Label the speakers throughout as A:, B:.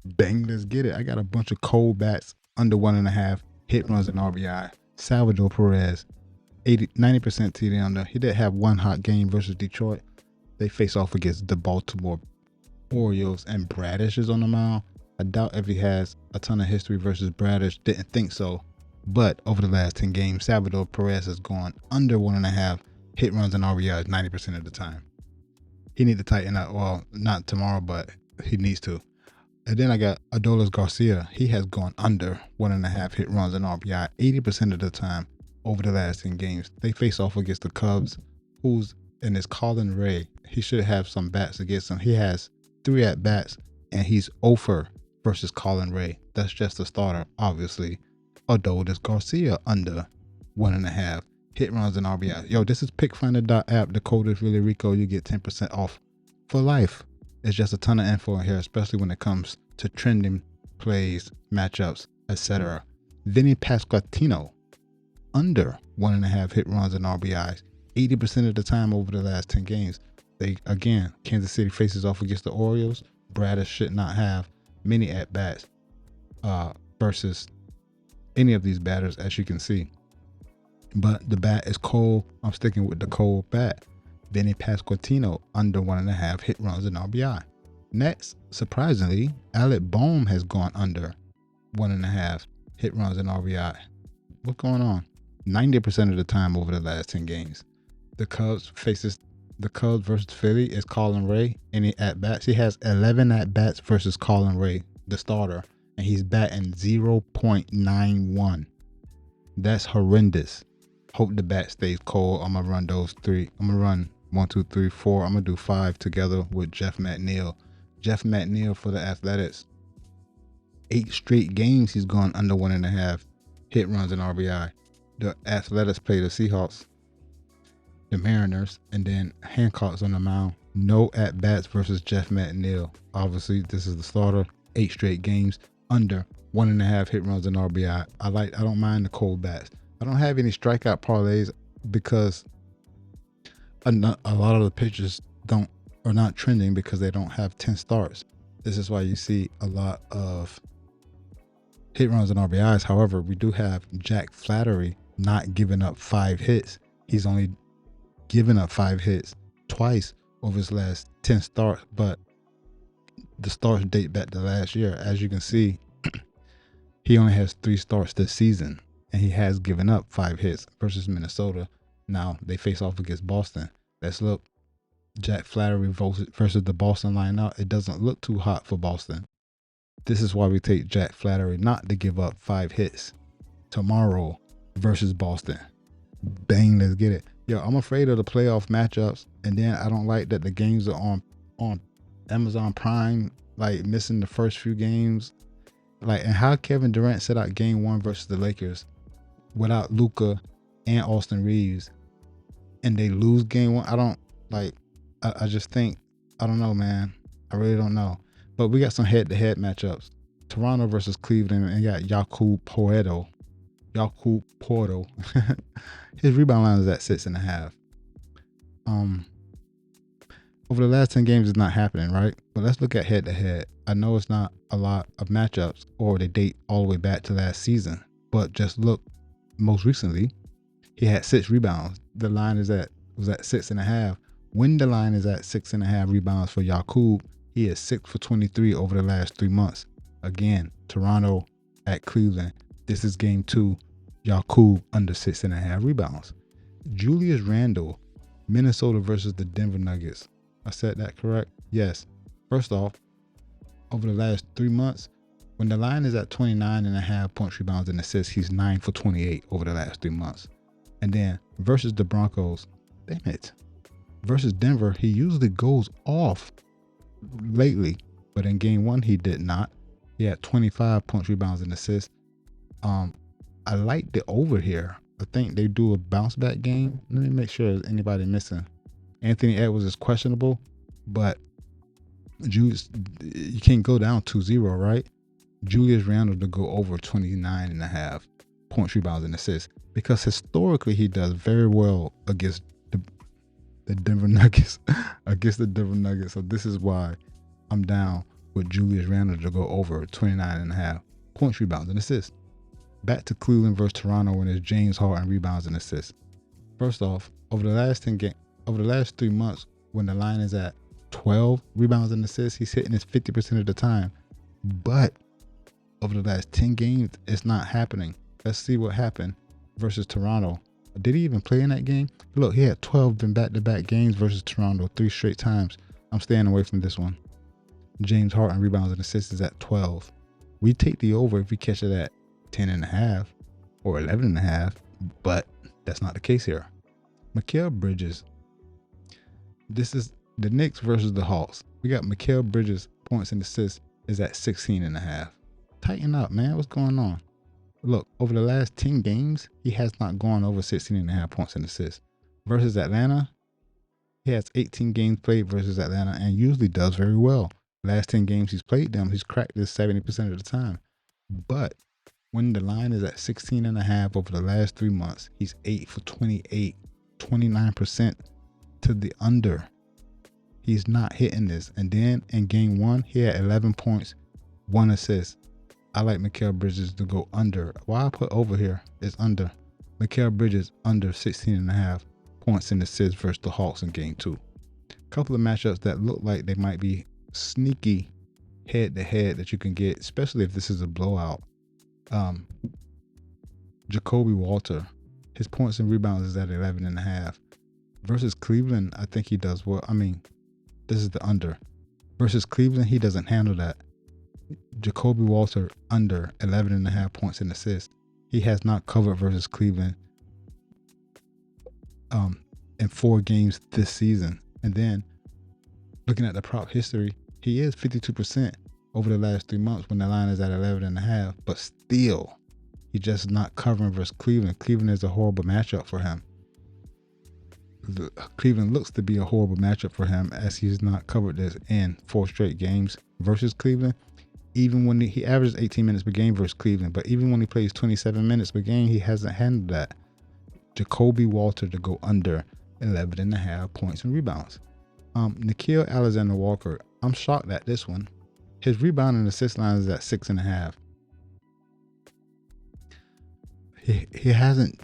A: Bang, let's get it. I got a bunch of cold bats under 1.5 hit runs and RBI. Salvador Perez, 90% TD under. He did have one hot game versus Detroit. They face off against the Baltimore Orioles, and Bradish is on the mound. I doubt if he has a ton of history versus Bradish. Didn't think so. But over the last 10 games, Salvador Perez has gone under 1.5 hit runs and RBIs 90% of the time. He needs to tighten up. Well, not tomorrow, but he needs to. And then I got Adolis Garcia. He has gone under 1.5 hit runs and RBI 80% of the time over the last 10 games. They face off against the Cubs, and it's Colin Ray. He should have some bats against him. He has 3 at-bats, and he's 0 versus Colin Ray. That's just a starter, obviously. Adolis Garcia under 1.5 hit runs and RBI. Yo, this is pickfinder.app. The code is really Rico. You get 10% off for life. It's just a ton of info in here, especially when it comes to trending plays, matchups, etc. Vinny Pasquantino, under 1.5 hit runs and RBIs, 80% of the time over the last 10 games. Kansas City faces off against the Orioles. Bradish should not have many at-bats versus any of these batters, as you can see. But the bat is cold. I'm sticking with the cold bat. Vinny Pasquantino under 1.5 hit runs and RBI. Next, surprisingly, Alec Bohm has gone under 1.5 hit runs and RBI. What's going on? 90% of the time over the last 10 games. The Cubs versus Philly is Colin Ray. Any at-bats? He has 11 at-bats versus Colin Ray, the starter, and he's batting 0.91. That's horrendous. Hope the bat stays cold. I'm going to run those 3. I'm going to run 1, 2, 3, 4. I'm going to do 5 together with Jeff McNeil. Jeff McNeil for the Athletics. 8 straight games he's gone under 1.5 hit runs and RBI. The Athletics play the Seahawks, the Mariners, and then Hancock's on the mound. No at-bats versus Jeff McNeil. Obviously, this is the starter. 8 straight games under 1.5 hit runs and RBI. I don't mind the cold bats. I don't have any strikeout parlays because a lot of the pitchers are not trending because they don't have 10 starts. This is why you see a lot of hit runs and RBIs. However, we do have Jack Flaherty not giving up 5 hits. He's only given up 5 hits twice over his last 10 starts, but the starts date back to last year. As you can see, he only has 3 starts this season, and he has given up 5 hits versus Minnesota. Now they face off against Boston. Let's look. Jack Flaherty versus the Boston lineup. It doesn't look too hot for Boston. This is why we take Jack Flaherty not to give up 5 hits tomorrow versus Boston. Bang, let's get it. Yo, I'm afraid of the playoff matchups, and then I don't like that the games are on Amazon Prime, like missing the first few games. Like, and how Kevin Durant set out game 1 versus the Lakers without Luka and Austin Reeves, and they lose game 1. I don't like. I just think, I don't know, man. I really don't know. But we got some head-to-head matchups. Toronto versus Cleveland, and you got Jakub Porto. His rebound line is at 6.5. Over the last 10 games, it's not happening, right? But let's look at head-to-head. I know it's not a lot of matchups, or they date all the way back to last season. But just look, most recently, he had 6 rebounds. The line was at 6.5. When the line is at 6.5 rebounds for Jakub, he is 6 for 23 over the last 3 months. Again, Toronto at Cleveland. This is game 2. Jakub under 6.5 rebounds. Julius Randle, Minnesota versus the Denver Nuggets. I said that correct? Yes. First off, over the last 3 months, when the line is at 29.5 points, rebounds, and assists, he's 9 for 28 over the last 3 months. And then versus the Broncos, damn it. Versus Denver, he usually goes off lately, but in game 1 he did not. He had 25 points, rebounds, and assists. I like the over here. I think they do a bounce back game. Let me make sure there's anybody missing. Anthony Edwards is questionable, but you can't go down 2-0, right? Julius Randle to go over 29.5 points, rebounds, and assists, because historically he does very well against the Denver Nuggets. So this is why I'm down with Julius Randle to go over 29.5 points, rebounds, and assists. Back to Cleveland versus Toronto when it's James Harden rebounds and assists. First off, over the last 3 months, when the line is at 12 rebounds and assists, he's hitting this 50% of the time. But over the last 10 games, it's not happening. Let's see what happened versus Toronto. Did he even play in that game? Look, he had 12 in back-to-back games versus Toronto 3 straight times. I'm staying away from this one. James Harden rebounds and assists is at 12. We take the over if we catch it at 10.5 or 11.5, but that's not the case here. Mikal Bridges. This is the Knicks versus the Hawks. We got Mikal Bridges points and assists is at 16.5. Tighten up, man. What's going on? Look, over the last 10 games, he has not gone over 16.5 points and assists. Versus Atlanta, he has 18 games played versus Atlanta and usually does very well. Last 10 games he's played them, he's cracked this 70% of the time. But when the line is at 16.5 over the last 3 months, he's 8 for 28, 29% to the under. He's not hitting this. And then in game 1, he had 11 points, 1 assist. I like Mikal Bridges to go under. Why I put over here is under. Mikal Bridges under 16.5 points and assists versus the Hawks in game 2. Couple of matchups that look like they might be sneaky head-to-head that you can get, especially if this is a blowout. Jacoby Walter, his points and rebounds is at 11.5. Versus Cleveland, I think he does well. I mean, this is the under. Versus Cleveland, he doesn't handle that. Jacoby Walter under 11.5 points and assists. He has not covered versus Cleveland in 4 games this season. And then looking at the prop history, he is 52% over the last 3 months when the line is at 11.5, but still, he's just not covering versus Cleveland. Cleveland is a horrible matchup for him. Cleveland looks to be a horrible matchup for him as he's not covered this in 4 straight games versus Cleveland. Even when he averages 18 minutes per game versus Cleveland, but even when he plays 27 minutes per game, he hasn't handled that. Jacoby Walter to go under 11.5 points and rebounds. Nickeil Alexander-Walker, I'm shocked at this one. His rebound and assist line is at 6.5. He hasn't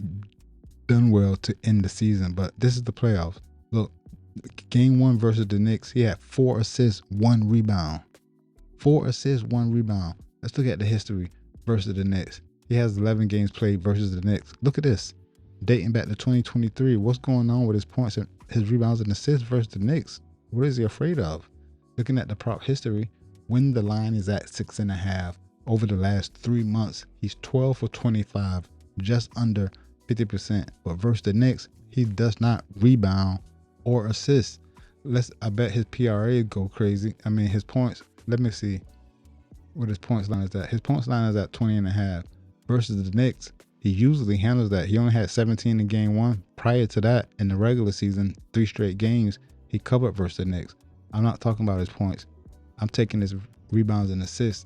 A: done well to end the season, but this is the playoffs. Look, game 1 versus the Knicks, he had 4 assists, 1 rebound. 4 assists, 1 rebound. Let's look at the history versus the Knicks. He has 11 games played versus the Knicks. Look at this. Dating back to 2023, what's going on with his points and his rebounds and assists versus the Knicks? What is he afraid of? Looking at the prop history, when the line is at 6.5 over the last 3 months, he's 12 for 25, just under 50%. But versus the Knicks, he does not rebound or assist. I bet his PRA go crazy. I mean, his points. Let me see what his points line is at. His points line is at 20.5. Versus the Knicks, he usually handles that. He only had 17 in game 1. Prior to that, in the regular season, 3 straight games, he covered versus the Knicks. I'm not talking about his points. I'm taking his rebounds and assists.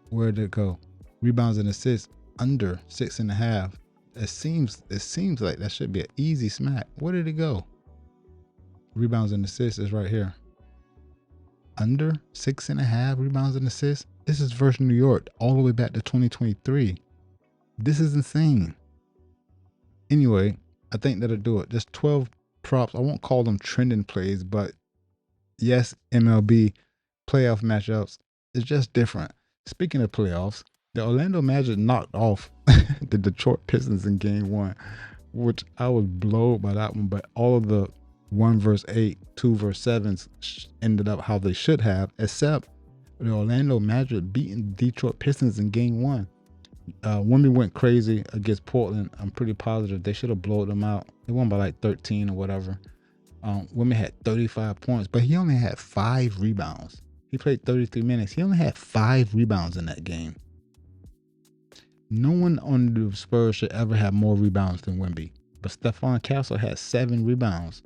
A: Where did it go? Rebounds and assists under 6.5. It seems like that should be an easy smack. Where did it go? Rebounds and assists is right here. Under 6.5 rebounds and assists. This is versus New York all the way back to 2023. This is insane. Anyway, I think that'll do it. Just 12 props. I won't call them trending plays, but yes, MLB playoff matchups is just different. Speaking of playoffs, the Orlando Magic knocked off the Detroit Pistons in game 1, which I was blown by that one, but all of the 1 versus 8, 2 versus 7s ended up how they should have, except the Orlando Magic beating Detroit Pistons in game 1. Wemby went crazy against Portland. I'm pretty positive they should have blown them out. They won by like 13 or whatever. Wemby had 35 points, but he only had 5 rebounds. He played 33 minutes. He only had 5 rebounds in that game. No one on the Spurs should ever have more rebounds than Wemby. But Stephon Castle had 7 rebounds.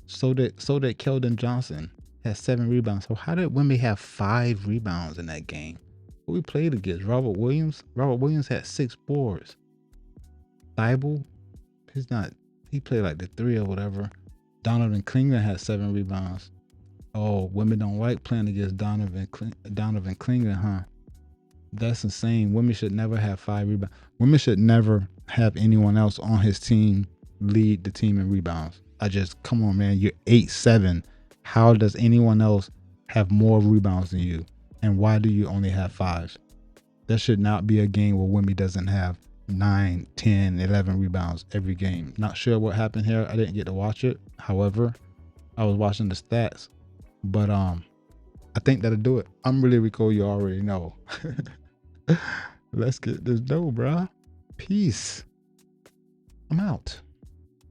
A: So did Keldon Johnson, had 7 rebounds. So how did Wemby have 5 rebounds in that game? Who we played against? Robert Williams? Robert Williams had 6 boards. Thibault, he played like the 3 or whatever. Donovan Klingler had 7 rebounds. Oh, women don't like playing against Donovan Klinger, huh? That's insane. Women should never have 5 rebounds. Women should never have anyone else on his team lead the team in rebounds. Come on, man. You're 8'7". How does anyone else have more rebounds than you? And why do you only have 5? There should not be a game where Wemby doesn't have 9, 10, 11 rebounds every game. Not sure what happened here. I didn't get to watch it. However, I was watching the stats. But I think that'll do it. I'm really Rico. You already know. Let's get this dough, bruh. Peace. I'm out.